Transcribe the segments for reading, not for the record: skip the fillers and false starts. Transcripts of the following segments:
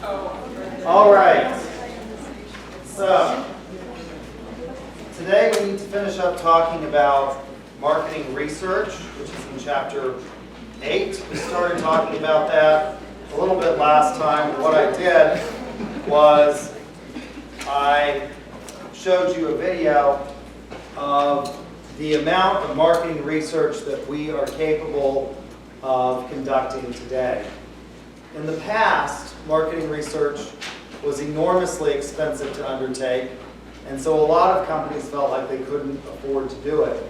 All right. So, today we need to finish up talking about marketing research, which is in chapter 8. We started talking about that a little bit last time. What I did was I showed you a video of the amount of marketing research that we are capable of conducting today. In the past, marketing research was enormously expensive to undertake, and so a lot of companies felt like they couldn't afford to do it.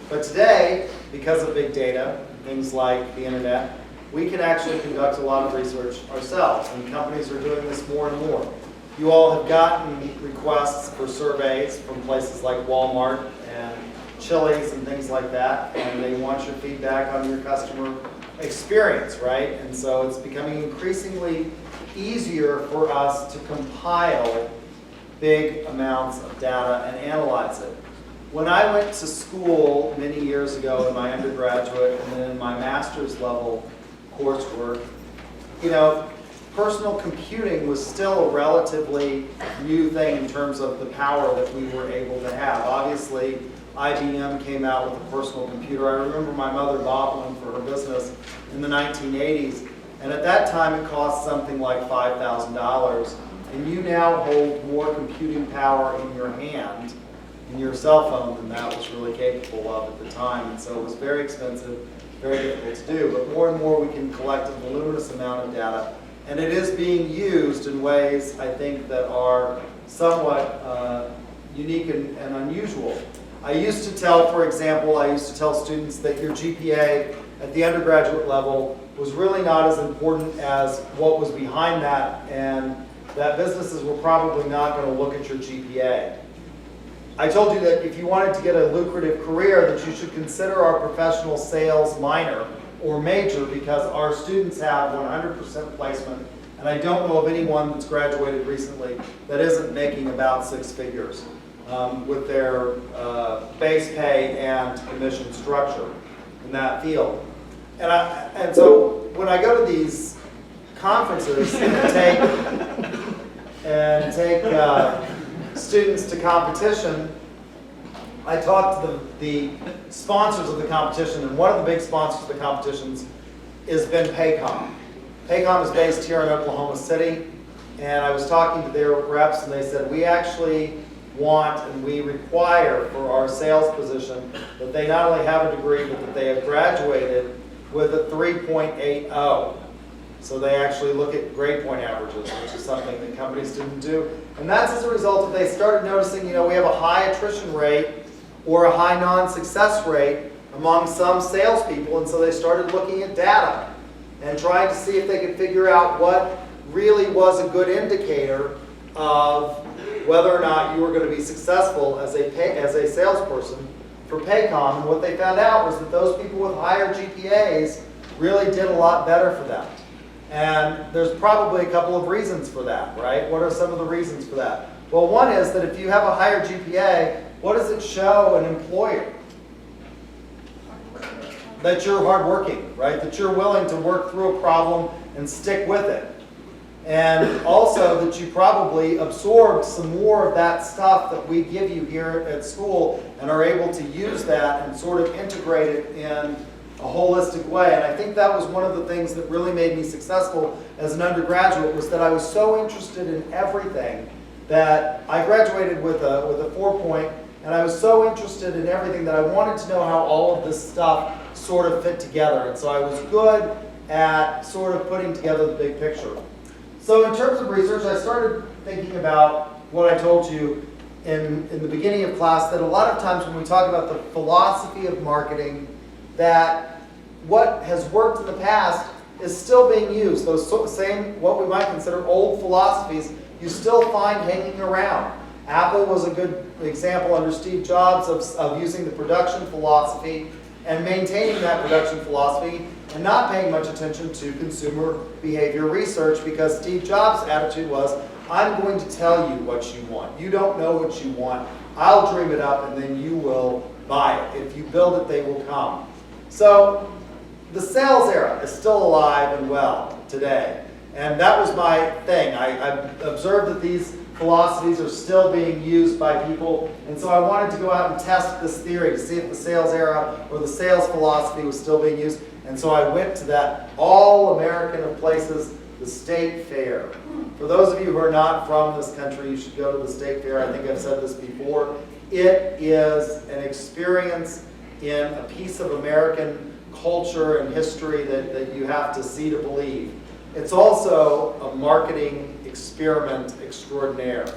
But today, because of big data, things like the internet, we can actually conduct a lot of research ourselves, and companies are doing this more and more. You all have gotten requests for surveys from places like Walmart and Chili's and things like that, and they want your feedback on your customer experience, right? And so it's becoming increasingly easier for us to compile big amounts of data and analyze it. When I went to school many years ago in my undergraduate and then in my master's level coursework, personal computing was still a relatively new thing in terms of the power that we were able to have. Obviously, IBM came out with a personal computer. I remember my mother bought one for her business in the 1980s, and at that time it cost something like $5,000. And you now hold more computing power in your hand, in your cell phone, than that was really capable of at the time. And so it was very expensive, very difficult to do. But more and more we can collect a voluminous amount of data, and it is being used in ways, I think, that are somewhat unique and unusual. I used to tell, for example, students that your GPA at the undergraduate level was really not as important as what was behind that, and that businesses were probably not going to look at your GPA. I told you that if you wanted to get a lucrative career, that you should consider our professional sales minor or major, because our students have 100% placement, and I don't know of anyone that's graduated recently that isn't making about 6 figures. With their base pay and commission structure in that field. And so when I go to these conferences and take students to competition, I talk to the sponsors of the competition, and one of the big sponsors of the competitions has been Paycom. Paycom is based here in Oklahoma City, and I was talking to their reps, and they said, we actually want and we require for our sales position that they not only have a degree, but that they have graduated with a 3.80. So they actually look at grade point averages, which is something that companies didn't do. And that's as a result of they started noticing, we have a high attrition rate or a high non-success rate among some salespeople, and so they started looking at data and trying to see if they could figure out what really was a good indicator of whether or not you were going to be successful as a salesperson for Paycom. And what they found out was that those people with higher GPAs really did a lot better for them. And there's probably a couple of reasons for that, right? What are some of the reasons for that? Well, one is that if you have a higher GPA, what does it show an employer? That you're hardworking, right? That you're willing to work through a problem and stick with it. And also that you probably absorbed some more of that stuff that we give you here at school and are able to use that and sort of integrate it in a holistic way. And I think that was one of the things that really made me successful as an undergraduate, was that I was so interested in everything that I graduated with a 4.0, and I was so interested in everything that I wanted to know how all of this stuff sort of fit together. And so I was good at sort of putting together the big picture. So in terms of research, I started thinking about what I told you in the beginning of class, that a lot of times when we talk about the philosophy of marketing, that what has worked in the past is still being used. Those same, what we might consider old philosophies, you still find hanging around. Apple was a good example under Steve Jobs of using the production philosophy and maintaining that production philosophy and not paying much attention to consumer behavior research, because Steve Jobs' attitude was, I'm going to tell you what you want. You don't know what you want. I'll dream it up and then you will buy it. If you build it, they will come. So the sales era is still alive and well today. And that was my thing. I observed that these philosophies are still being used by people, and so I wanted to go out and test this theory to see if the sales era or the sales philosophy was still being used. And so I went to that all-American of places, the State Fair. For those of you who are not from this country, you should go to the State Fair. I think I've said this before. It is an experience in a piece of American culture and history that you have to see to believe. It's also a marketing experiment extraordinaire.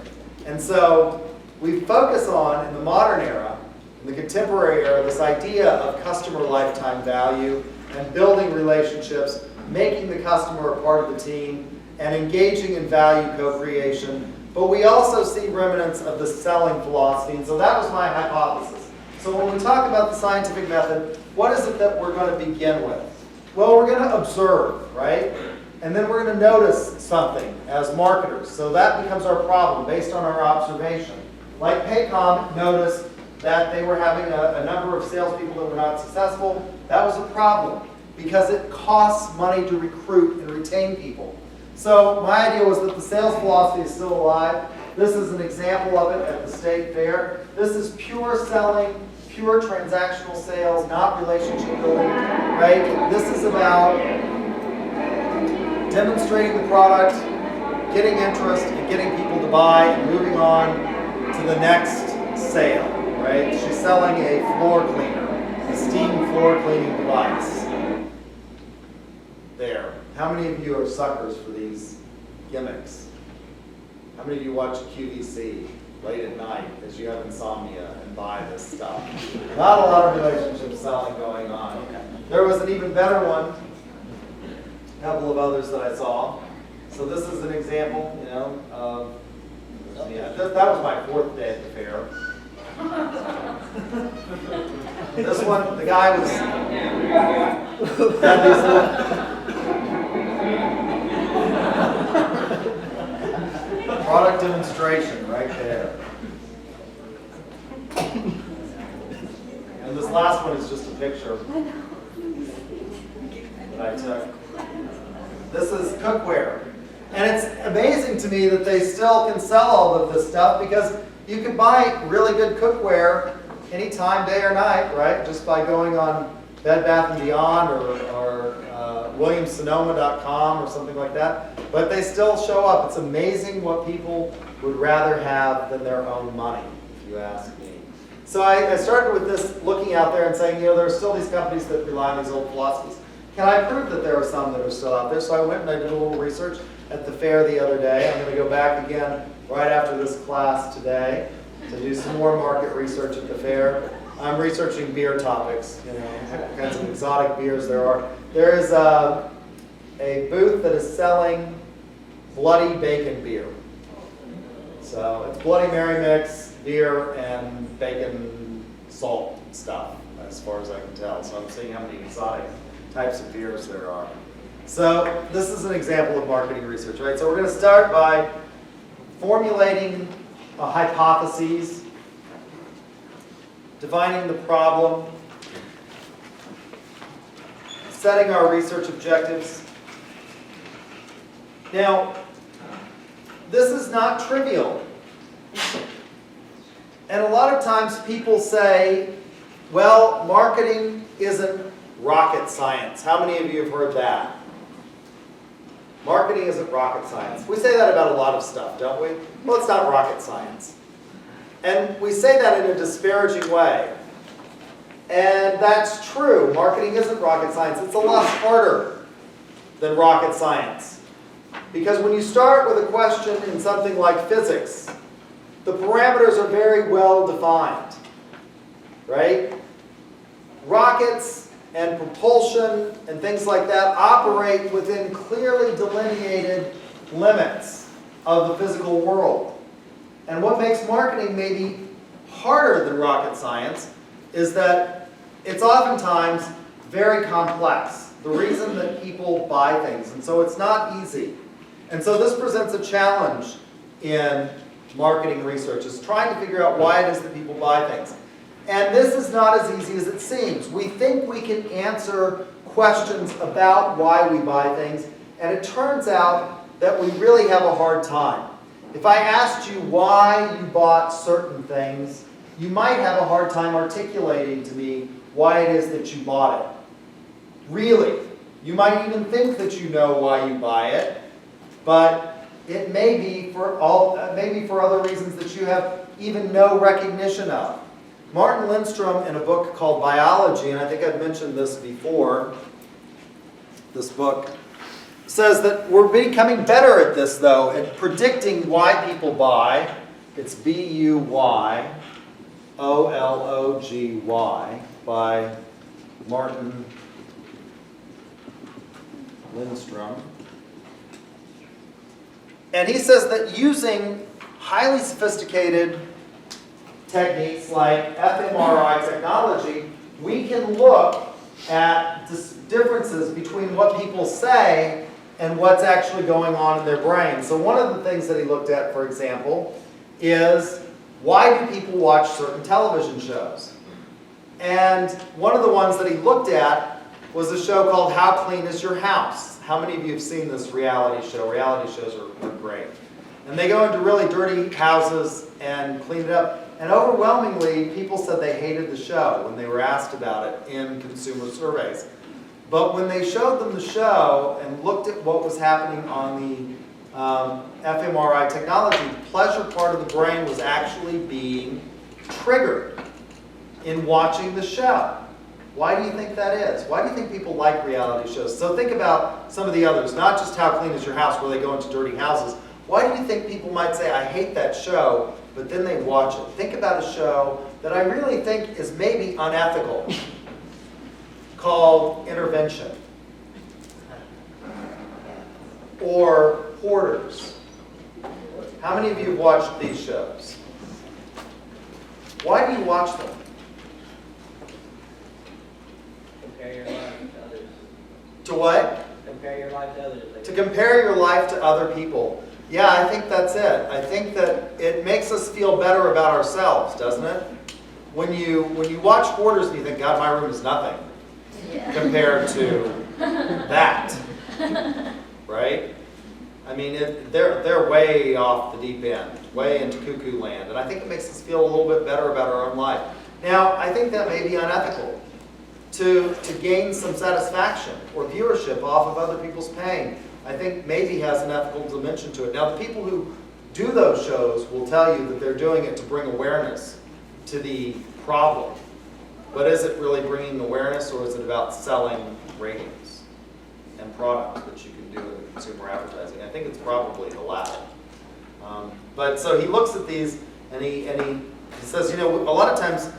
And so we focus on, in the modern era, in the contemporary era, this idea of customer lifetime value and building relationships, making the customer a part of the team, and engaging in value co-creation. But we also see remnants of the selling philosophy, and so that was my hypothesis. So when we talk about the scientific method, what is it that we're going to begin with? Well, we're going to observe, right? And then we're going to notice something as marketers. So that becomes our problem based on our observation. Like Paycom noticed that they were having a number of salespeople that were not successful. That was a problem because it costs money to recruit and retain people. So my idea was that the sales philosophy is still alive. This is an example of it at the State Fair. This is pure selling, pure transactional sales, not relationship building, right? This is about demonstrating the product, getting interest, and getting people to buy, and moving on to the next sale, right? She's selling a floor cleaner, a steam floor cleaning device. There. How many of you are suckers for these gimmicks? How many of you watch QVC late at night as you have insomnia and buy this stuff? Not a lot of relationship selling going on. There was an even better one. A couple of others that I saw. So this is an example, you know, of, yeah, that was my 4th day at the fair. This one, the guy was, had these little, product demonstration right there. And this last one is just a picture that I took. This is Cookware. And it's amazing to me that they still can sell all of this stuff because you can buy really good cookware anytime, day or night, right? Just by going on Bed Bath & Beyond or WilliamSonoma.com or something like that. But they still show up. It's amazing what people would rather have than their own money, if you ask me. So I started with this, looking out there and saying, you know, there are still these companies that rely on these old philosophies. Can I prove that there are some that are still out there? So I went and I did a little research at the fair the other day. I'm going to go back again right after this class today to do some more market research at the fair. I'm researching beer topics, you know, what kinds of exotic beers there are. There is a booth that is selling Bloody Bacon beer. So it's Bloody Mary mix, beer, and bacon salt stuff, as far as I can tell. So I'm seeing how many exotic types of beers there are. So this is an example of marketing research, right? So we're going to start by formulating a hypothesis, defining the problem, setting our research objectives. Now, this is not trivial. And a lot of times people say, well, marketing isn't rocket science. How many of you have heard that? Marketing isn't rocket science. We say that about a lot of stuff, don't we? Well, it's not rocket science. And we say that in a disparaging way. And that's true. Marketing isn't rocket science. It's a lot harder than rocket science. Because when you start with a question in something like physics, the parameters are very well defined, right? Rockets and propulsion and things like that operate within clearly delineated limits of the physical world. And what makes marketing maybe harder than rocket science is that it's oftentimes very complex. The reason that people buy things, and so it's not easy. And so this presents a challenge in marketing research, is trying to figure out why it is that people buy things. And this is not as easy as it seems. We think we can answer questions about why we buy things, And it turns out that we really have a hard time. If I asked you why you bought certain things, you might have a hard time articulating to me why it is that you bought it. Really. You might even think that you know why you buy it, but it may be for other reasons that you have even no recognition of. Martin Lindstrom, in a book called Biology, and I think I've mentioned this before, this book, says that we're becoming better at this, though, at predicting why people buy. It's B-U-Y-O-L-O-G-Y by Martin Lindstrom. And he says that using highly sophisticated techniques like fMRI technology, we can look at differences between what people say and what's actually going on in their brain. So one of the things that he looked at, for example, is why do people watch certain television shows? And one of the ones that he looked at was a show called How Clean Is Your House? How many of you have seen this reality show? Reality shows are great. And they go into really dirty houses and clean it up. And overwhelmingly, people said they hated the show when they were asked about it in consumer surveys. But when they showed them the show and looked at what was happening on the fMRI technology, the pleasure part of the brain was actually being triggered in watching the show. Why do you think that is? Why do you think people like reality shows? So think about some of the others, not just How Clean Is Your House, where they go into dirty houses. Why do you think people might say, I hate that show, but then they watch it? Think about a show that I really think is maybe unethical, called Intervention, or Hoarders. How many of you have watched these shows? Why do you watch them? Compare your life to others. To what? Compare your life to others. To compare your life to other people. Yeah, I think that's it. I think that it makes us feel better about ourselves, doesn't it? When you watch Hoarders and you think, God, my room is nothing compared to that, right? I mean, they're way off the deep end, way into cuckoo land, and I think it makes us feel a little bit better about our own life. Now, I think that may be unethical to gain some satisfaction or viewership off of other people's pain. I think maybe has an ethical dimension to it. Now, the people who do those shows will tell you that they're doing it to bring awareness to the problem. But is it really bringing awareness, or is it about selling ratings and product that you can do in consumer advertising? I think it's probably the latter. But so he looks at these and he says, you know, a lot of times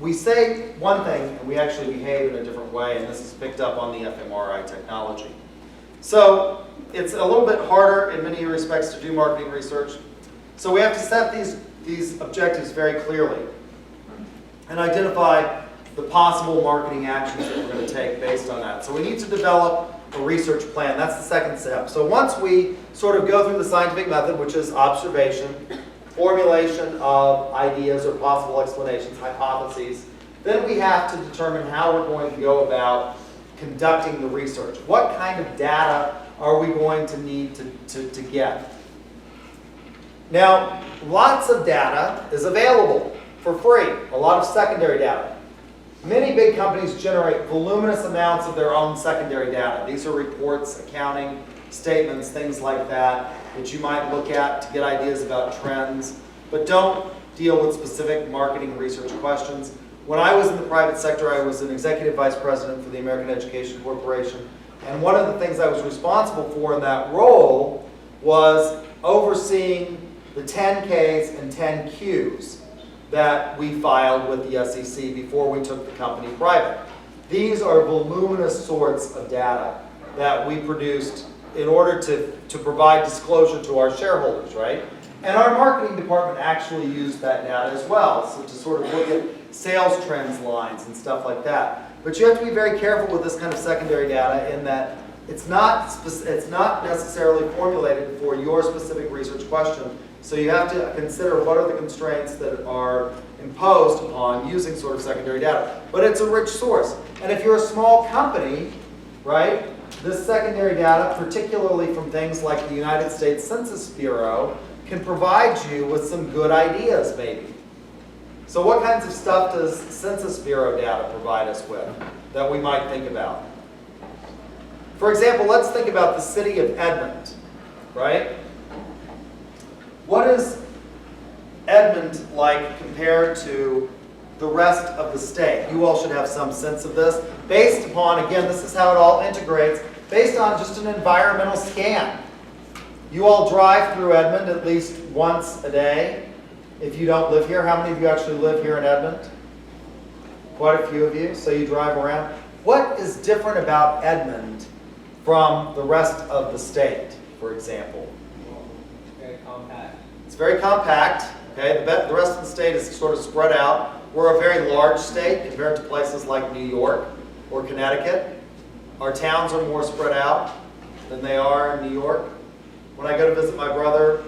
we say one thing and we actually behave in a different way, and this is picked up on the fMRI technology. So it's a little bit harder in many respects to do marketing research. So we have to set these objectives very clearly and identify the possible marketing actions that we're going to take based on that. So we need to develop a research plan. That's the second step. So once we sort of go through the scientific method, which is observation, formulation of ideas or possible explanations, hypotheses, then we have to determine how we're going to go about conducting the research. What kind of data are we going to need to get? Now, lots of data is available for free, a lot of secondary data. Many big companies generate voluminous amounts of their own secondary data. These are reports, accounting, statements, things like that you might look at to get ideas about trends, but don't deal with specific marketing research questions. When I was in the private sector, I was an executive vice president for the American Education Corporation, and one of the things I was responsible for in that role was overseeing the 10Ks and 10Qs that we filed with the SEC before we took the company private. These are voluminous sorts of data that we produced in order to provide disclosure to our shareholders, right? And our marketing department actually used that data as well, so to sort of look at sales trends lines and stuff like that. But you have to be very careful with this kind of secondary data in that it's not necessarily formulated for your specific research question. So you have to consider what are the constraints that are imposed upon using sort of secondary data. But it's a rich source. And if you're a small company, right, This secondary data, particularly from things like the United States Census Bureau, can provide you with some good ideas, maybe. So what kinds of stuff does Census Bureau data provide us with that we might think about? For example, let's think about the city of Edmond, right? What is Edmond like compared to the rest of the state? You all should have some sense of this. Based upon, again, this is how it all integrates, based on just an environmental scan. You all drive through Edmond at least once a day. If you don't live here, how many of you actually live here in Edmond? Quite a few of you, so you drive around. What is different about Edmond from the rest of the state, for example? Very compact. It's very compact. Okay, the rest of the state is sort of spread out. We're a very large state compared to places like New York or Connecticut. Our towns are more spread out than they are in New York. When I go to visit my brother,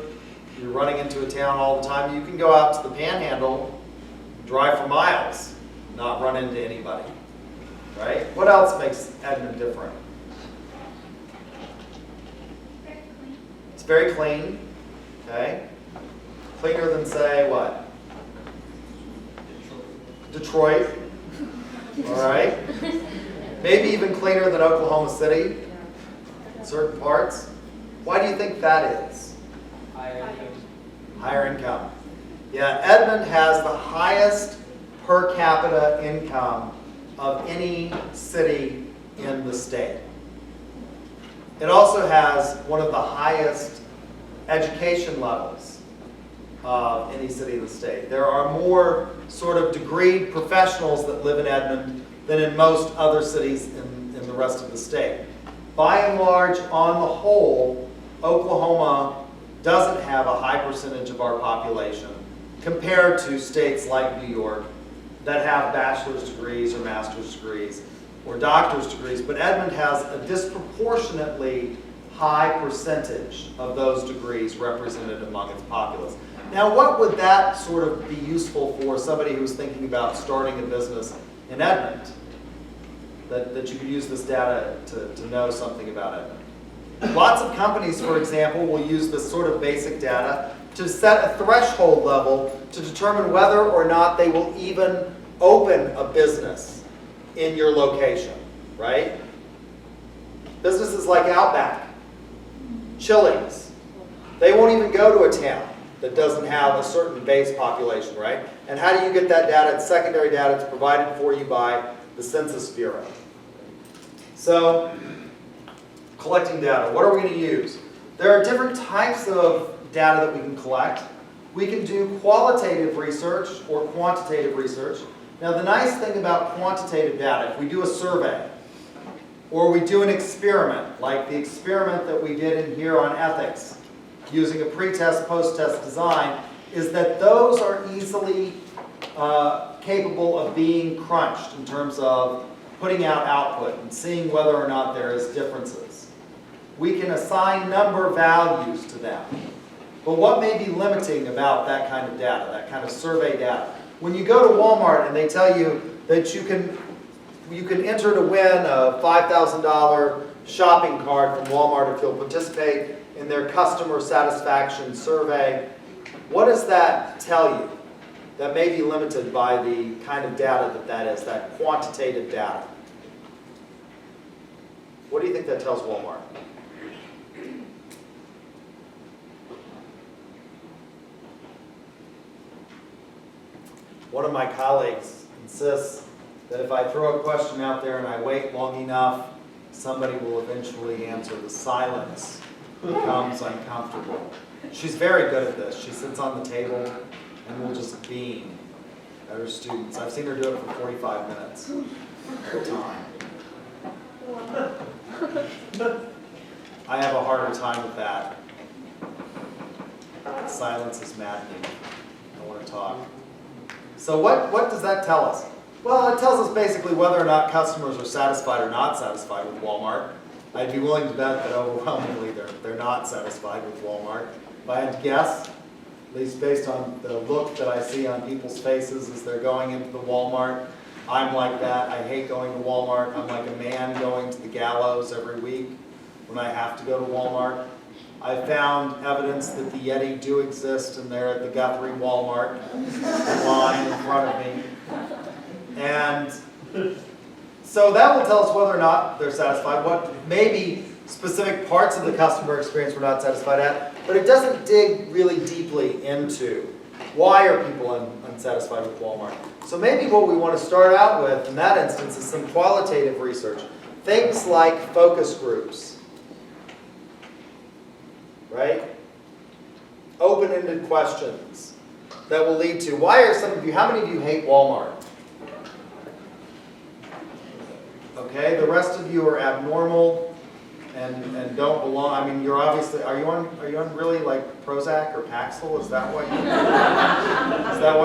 you're running into a town all the time. You can go out to the Panhandle, drive for miles, not run into anybody. Right? What else makes Edmond different? It's very clean. Okay? Cleaner than, say, what? Detroit. All right? Maybe even cleaner than Oklahoma City in certain parts. Why do you think that is? Higher income. Higher income. Yeah, Edmond has the highest per capita income of any city in the state. It also has one of the highest education levels of any city in the state. There are more sort of degreed professionals that live in Edmond than in most other cities in the rest of the state. By and large, on the whole, Oklahoma doesn't have a high percentage of our population compared to states like New York that have bachelor's degrees or master's degrees or doctor's degrees, but Edmond has a disproportionately high percentage of those degrees represented among its populace. Now, what would that sort of be useful for somebody who's thinking about starting a business in Edmond? That you could use this data to know something about Edmond. Lots of companies, for example, will use this sort of basic data to set a threshold level to determine whether or not they will even open a business in your location, right? Businesses like Outback, Chili's, they won't even go to a town that doesn't have a certain base population, right? And how do you get that data? It's secondary data. It's provided for you by the Census Bureau. So, collecting data. What are we going to use? There are different types of data that we can collect. We can do qualitative research or quantitative research. Now, the nice thing about quantitative data, if we do a survey, or we do an experiment, like the experiment that we did in here on ethics, using a pre-test, post-test design, is that those are easily capable of being crunched in terms of putting out output and seeing whether or not there is differences. We can assign number values to them. But what may be limiting about that kind of data, that kind of survey data? When you go to Walmart and they tell you that you can enter to win a $5,000 shopping cart from Walmart if you'll participate in their customer satisfaction survey, what does that tell you? That may be limited by the kind of data that is, that quantitative data. What do you think that tells Walmart? One of my colleagues insists that if I throw a question out there and I wait long enough, somebody will eventually answer. The silence becomes uncomfortable. She's very good at this. She sits on the table and will just beam at her students. I've seen her do it for 45 minutes at a time. I have a harder time with that. Silence is maddening. I want to talk. So what does that tell us? Well, it tells us basically whether or not customers are satisfied or not satisfied with Walmart. I'd be willing to bet that overwhelmingly they're not satisfied with Walmart. If I had to guess, at least based on the look that I see on people's faces as they're going into the Walmart, I'm like that. I hate going to Walmart. I'm like a man going to the gallows every week when I have to go to Walmart. I found evidence that the Yeti do exist, and they're at the Guthrie Walmart line in front of me. And so that will tell us whether or not they're satisfied, what maybe specific parts of the customer experience we're not satisfied at, but it doesn't dig really deeply into why are people unsatisfied with Walmart. So maybe what we want to start out with in that instance is some qualitative research. Things like focus groups, right? Open-ended questions that will lead to, why are some of you, how many of you hate Walmart? Okay, the rest of you are abnormal and don't belong. I mean, you're obviously, are you on really like Prozac or Paxil? Is that why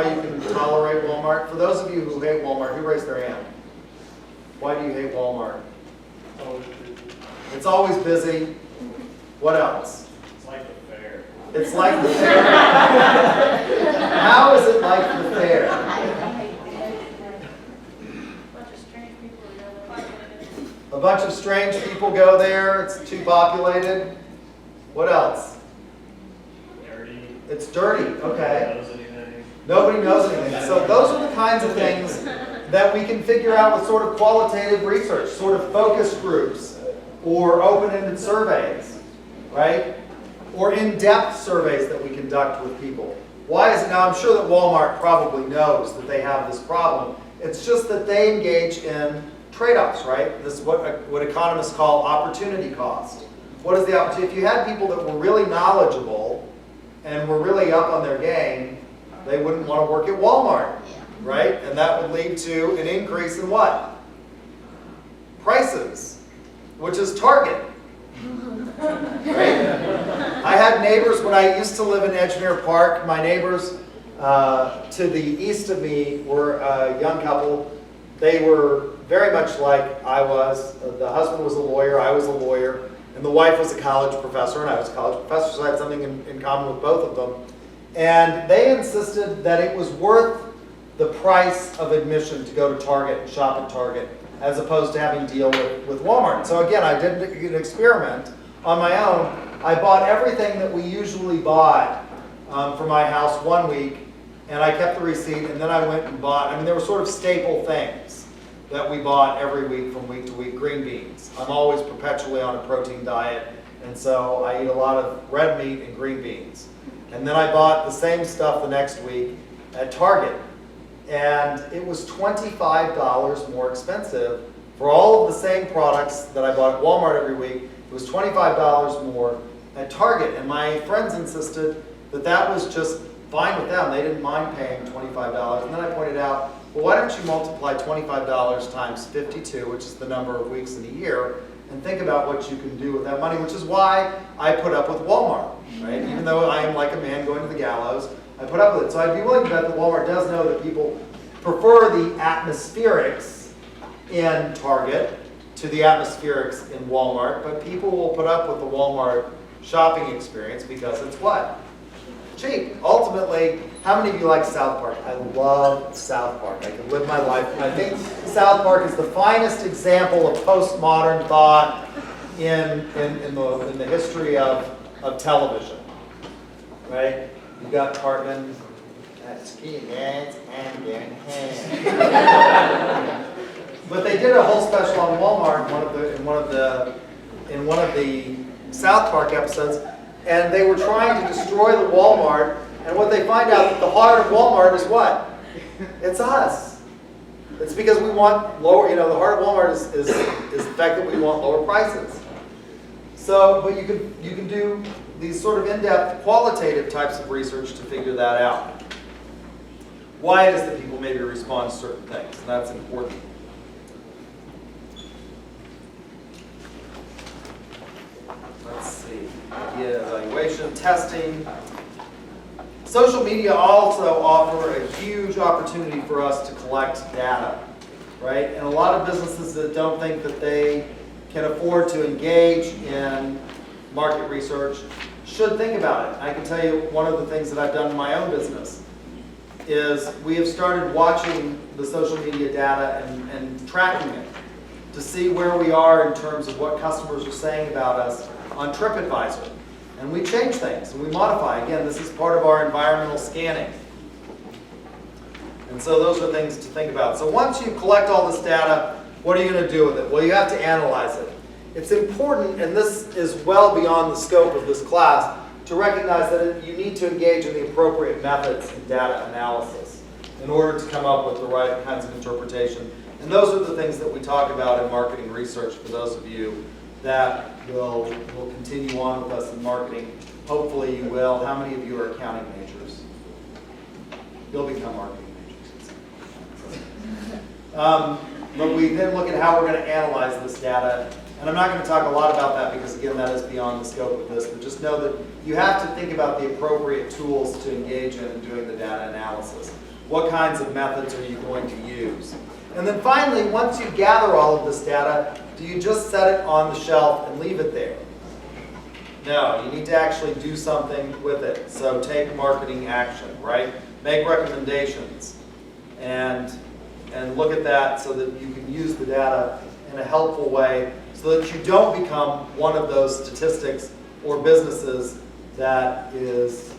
you can tolerate Walmart? For those of you who hate Walmart, who raised their hand? Why do you hate Walmart? It's always busy. What else? It's like the fair. It's like the fair. How is it like the fair? A bunch of strange people go there. It's too populated. What else? Dirty. It's dirty. Okay. Nobody knows anything. Nobody knows anything. So those are the kinds of things that we can figure out with sort of qualitative research, sort of focus groups, or open-ended surveys, right? Or in-depth surveys that we conduct with people. Why is it? Now, I'm sure that Walmart probably knows that they have this problem. It's just that they engage in trade-offs, right? This is what economists call opportunity cost. What is the opportunity? If you had people that were really knowledgeable and were really up on their game, they wouldn't want to work at Walmart, right? And that would lead to an increase in what? Prices, which is Target. Right? I had neighbors when I used to live in Engineer Park. My neighbors to the east of me were a young couple. They were very much like I was. The husband was a lawyer, I was a lawyer, and the wife was a college professor, and I was a college professor, so I had something in common with both of them. And they insisted that it was worth the price of admission to go to Target and shop at Target, as opposed to having to deal with Walmart. So again, I did an experiment on my own. I bought everything that we usually bought for my house one week, and I kept the receipt, and then I went and bought, I mean, there were sort of staple things that we bought every week from week to week. Green beans. I'm always perpetually on a protein diet, and so I eat a lot of red meat and green beans. And then I bought the same stuff the next week at Target, and it was $25 more expensive for all of the same products that I bought at Walmart every week. It was $25 more at Target, and my friends insisted that that was just fine with them. They didn't mind paying $25. And then I pointed out, well, why don't you multiply $25 times 52, which is the number of weeks in a year, and think about what you can do with that money, which is why I put up with Walmart, right? Even though I am like a man going to the gallows, I put up with it. So I'd be willing to bet that Walmart does know that people prefer the atmospherics in Target to the atmospherics in Walmart, but people will put up with the Walmart shopping experience because it's what? Cheap. Ultimately, how many of you like South Park? I love South Park. I could live my life. I think South Park is the finest example of postmodern thought in the history of television. Right? You've got Cartman. That's key, hands and their hands. But they did a whole special on Walmart in one of the South Park episodes. And they were trying to destroy the Walmart, and what they find out that the heart of Walmart is what? It's us. It's because we want lower, the heart of Walmart is the fact that we want lower prices. So, but you can do these sort of in-depth qualitative types of research to figure that out. Why it is that people maybe respond to certain things, and that's important. Let's see, idea evaluation, testing. Social media also offer a huge opportunity for us to collect data, right? And a lot of businesses that don't think that they can afford to engage in market research should think about it. I can tell you one of the things that I've done in my own business. is we have started watching the social media data and tracking it to see where we are in terms of what customers are saying about us on TripAdvisor. And we change things and we modify. Again, this is part of our environmental scanning. And so those are things to think about. So once you collect all this data, what are you going to do with it? Well, you have to analyze it. It's important, and this is well beyond the scope of this class, to recognize that you need to engage in the appropriate methods in data analysis in order to come up with the right kinds of interpretation. And those are the things that we talk about in marketing research for those of you that will continue on with us in marketing. Hopefully you will. How many of you are accounting majors? You'll become marketing majors. But we then look at how we're going to analyze this data. And I'm not going to talk a lot about that because, again, that is beyond the scope of this. But just know that you have to think about the appropriate tools to engage in doing the data analysis. What kinds of methods are you going to use? And then finally, once you gather all of this data, do you just set it on the shelf and leave it there? No, you need to actually do something with it. So take marketing action, right? Make recommendations and look at that so that you can use the data in a helpful way so that you don't become one of those statistics or businesses that is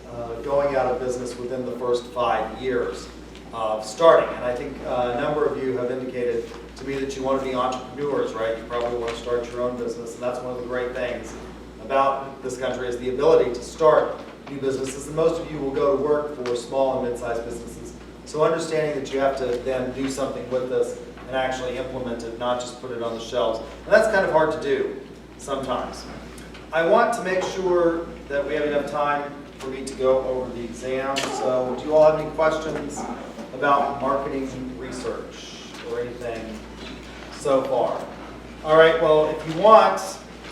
going out of business within the first 5 years of starting. And I think a number of you have indicated to me that you want to be entrepreneurs, right? You probably want to start your own business, and that's one of the great things about this country is the ability to start new businesses. And most of you will go to work for small and mid-sized businesses. So understanding that you have to then do something with this and actually implement it, not just put it on the shelves. And that's kind of hard to do sometimes. I want to make sure that we have enough time for me to go over the exam. So do you all have any questions about marketing research or anything so far? All right, well, if you want,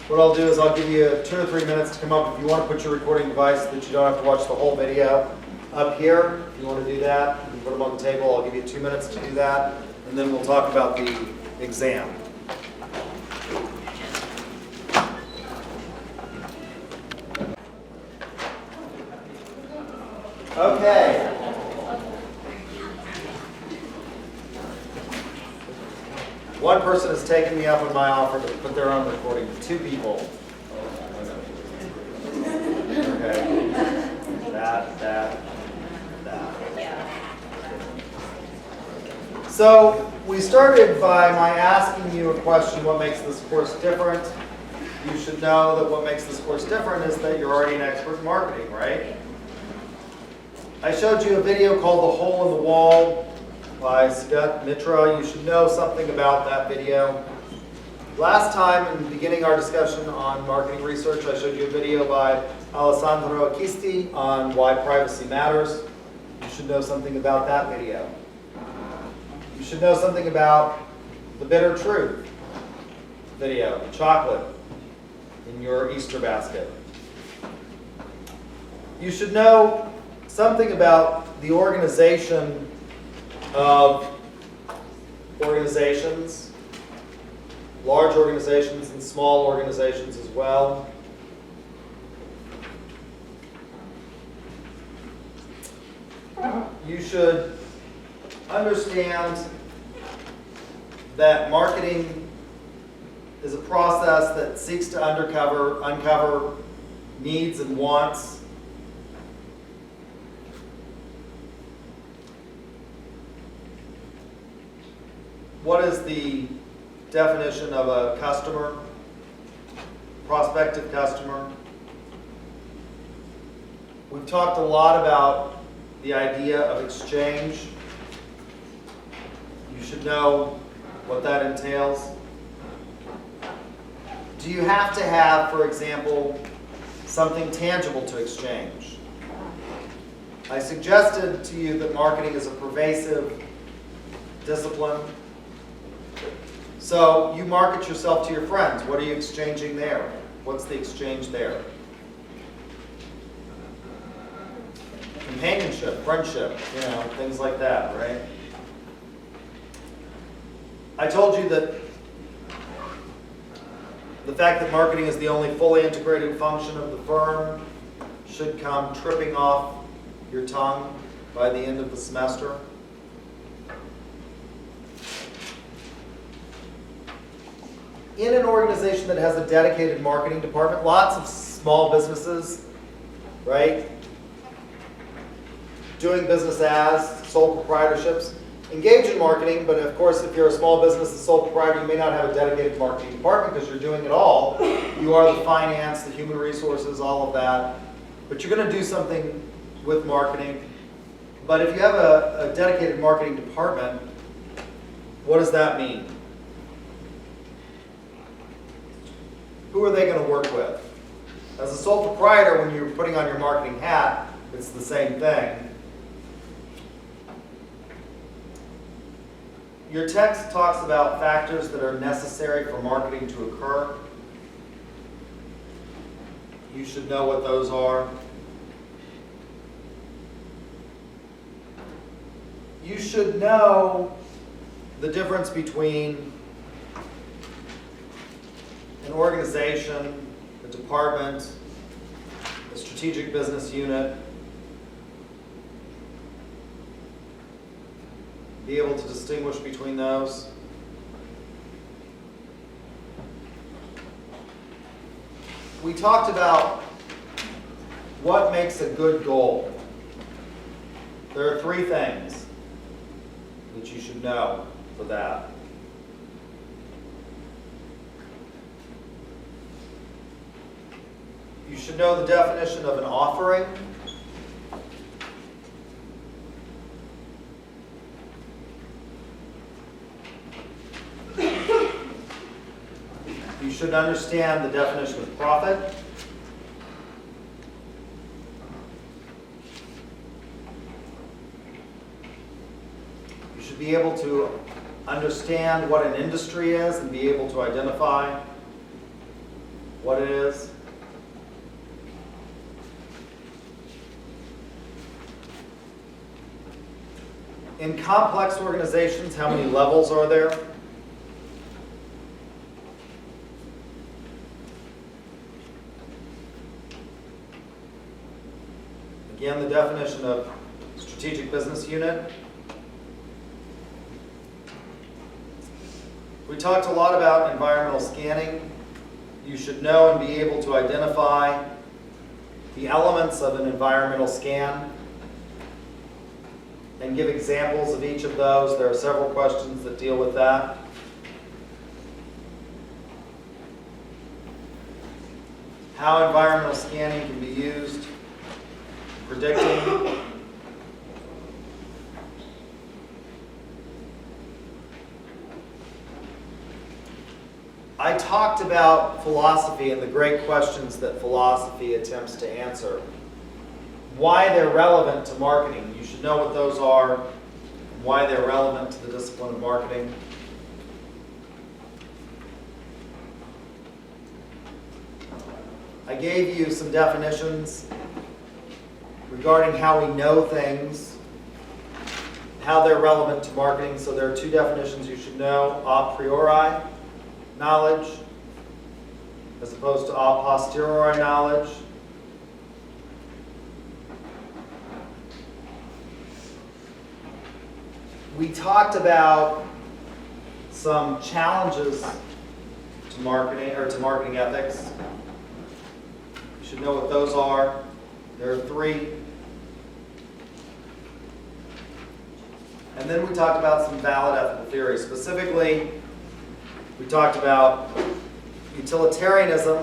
what I'll do is I'll give you 2 or 3 minutes to come up. If you want to put your recording device so that you don't have to watch the whole video up here, if you want to do that, you can put them on the table. I'll give you 2 minutes to do that, and then we'll talk about the exam. Okay. One person has taken me up on my offer to put their own recording. 2 people. Okay. That. So we started by my asking you a question, what makes this course different? You should know that what makes this course different is that you're already an expert in marketing, right? I showed you a video called The Hole in the Wall by Scott Mitra. You should know something about that video. Last time, in beginning our discussion on marketing research, I showed you a video by Alessandro Acquisti on why privacy matters. You should know something about that video. You should know something about the bitter truth video, chocolate in your Easter basket. You should know something about the organization of organizations, large organizations and small organizations as well. You should understand that marketing is a process that seeks to uncover needs and wants. What is the definition of a customer? Prospective customer. We've talked a lot about the idea of exchange. You should know what that entails. Do you have to have, for example, something tangible to exchange? I suggested to you that marketing is a pervasive discipline. So you market yourself to your friends. What are you exchanging there? What's the exchange there? Companionship, friendship, things like that, right? I told you that the fact that marketing is the only fully integrated function of the firm should come tripping off your tongue. by the end of the semester. In an organization that has a dedicated marketing department, lots of small businesses, right? Doing business as sole proprietorships, engage in marketing, but of course if you're a small business and sole proprietor, you may not have a dedicated marketing department because you're doing it all. You are the finance, the human resources, all of that. But you're going to do something with marketing. But if you have a dedicated marketing department, what does that mean? Who are they going to work with? As a sole proprietor, when you're putting on your marketing hat, it's the same thing. Your text talks about factors that are necessary for marketing to occur. You should know what those are. You should know the difference between an organization, a department, a strategic business unit. Be able to distinguish between those. We talked about what makes a good goal. There are three things that you should know for that. You should know the definition of an offering. You should understand the definition of profit. You should be able to understand what an industry is and be able to identify what it is. In complex organizations, how many levels are there? Again, the definition of strategic business unit. We talked a lot about environmental scanning. You should know and be able to identify the elements of an environmental scan and give examples of each of those. There are several questions that deal with that. How environmental scanning can be used, predicting. I talked about philosophy and the great questions that philosophy attempts to answer. Why they're relevant to marketing. You should know what those are and why they're relevant to the discipline of marketing. I gave you some definitions regarding how we know things, how they're relevant to marketing. So there are two definitions you should know: a priori knowledge as opposed to a posteriori knowledge. We talked about some challenges to marketing or to marketing ethics. You should know what those are. There are three. And then we talked about some valid ethical theories. Specifically, we talked about utilitarianism,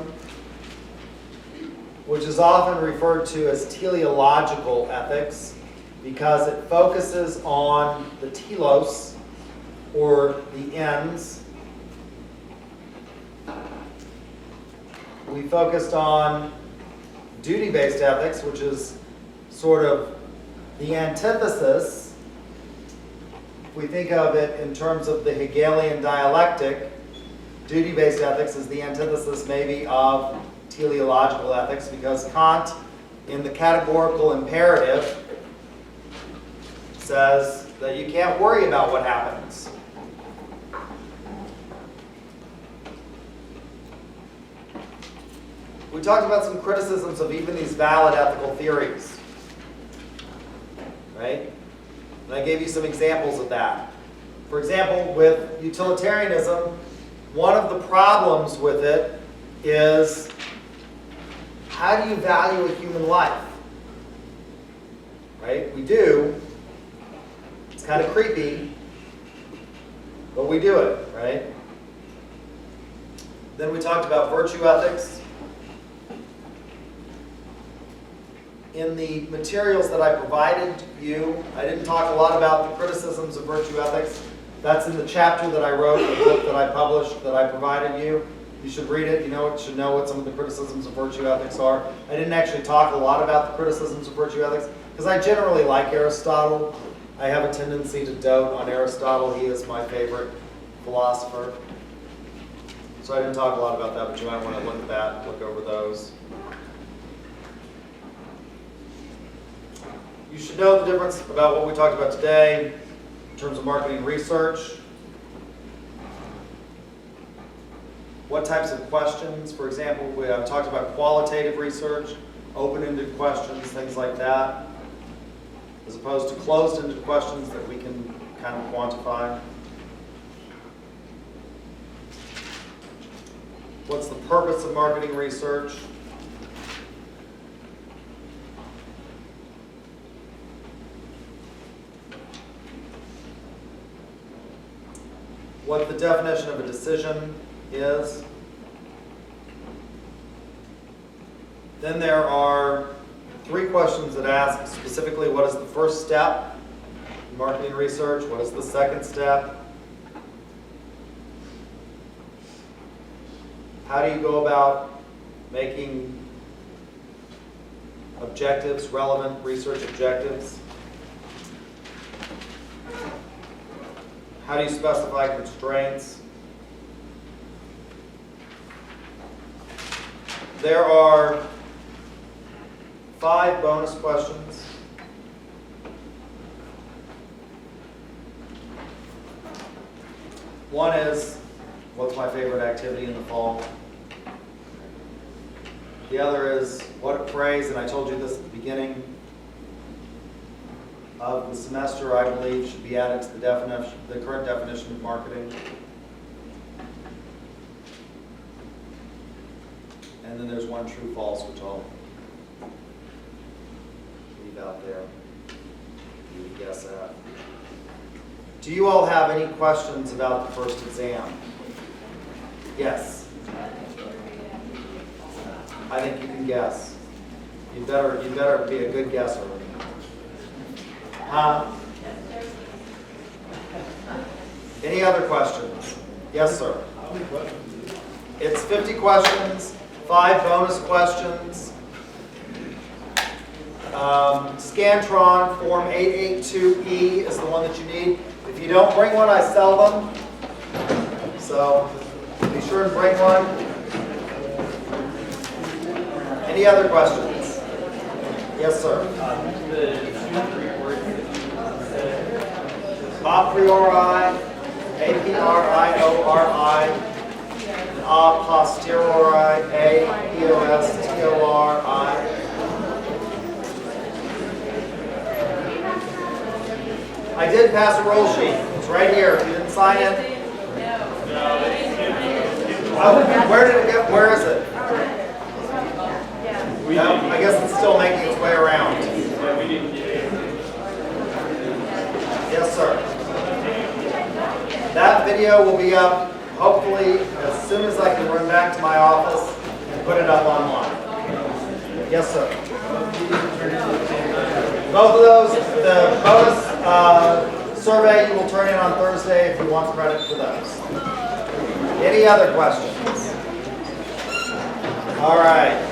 which is often referred to as teleological ethics, because it focuses on the telos, or the ends. We focused on duty-based ethics, which is sort of the antithesis. If we think of it in terms of the Hegelian dialectic, duty-based ethics is the antithesis maybe of teleological ethics, because Kant, in the categorical imperative, says that you can't worry about what happens. We talked about some criticisms of even these valid ethical theories, right? And I gave you some examples of that. For example, with utilitarianism, one of the problems with it is, how do you value a human life? Right? We do. It's kind of creepy, but we do it, right? Then we talked about virtue ethics. In the materials that I provided you, I didn't talk a lot about the criticisms of virtue ethics. That's in the chapter that I wrote, the book that I published, that I provided you. You should read it. You should know what some of the criticisms of virtue ethics are. I didn't actually talk a lot about the criticisms of virtue ethics, because I generally like Aristotle. I have a tendency to dote on Aristotle. He is my favorite philosopher. So I didn't talk a lot about that, but you might want to look at that, look over those. You should know the difference about what we talked about today in terms of marketing research. What types of questions? For example, I've talked about qualitative research, open-ended questions, things like that, as opposed to closed-ended questions that we can kind of quantify. What's the purpose of marketing research? What the definition of a decision is. Then there are 3 questions that ask specifically, what is the first step in marketing research? What is the second step? How do you go about making objectives, relevant research objectives? How do you specify constraints? There are 5 bonus questions. One is, what's my favorite activity in the fall? The other is, what phrase, and I told you this at the beginning of the semester, I believe, should be added to the current definition of marketing. And then there's one true false, which I'll leave out there. You can guess at. Do you all have any questions about the first exam? Yes. I think you can guess. You better be a good guesser. Any other questions? Yes, sir. How many questions? It's 50 questions, 5 bonus questions. Scantron form 882E is the one that you need. If you don't bring one, I sell them. So be sure and bring one. Any other questions? Yes, sir. The 2 reports A priori, A-P-R-I-O-R-I, and a posteriori, A-P-O-S-T-O-R-I. I did pass a roll sheet. It's right here. If you didn't sign it. Oh, where did it go? Where is it? No, I guess it's still making its way around. Yes, sir. That video will be up hopefully as soon as I can run back to my office and put it up online. Yes, sir. Both of those, the bonus survey you will turn in on Thursday if you want credit for those. Any other questions? All right.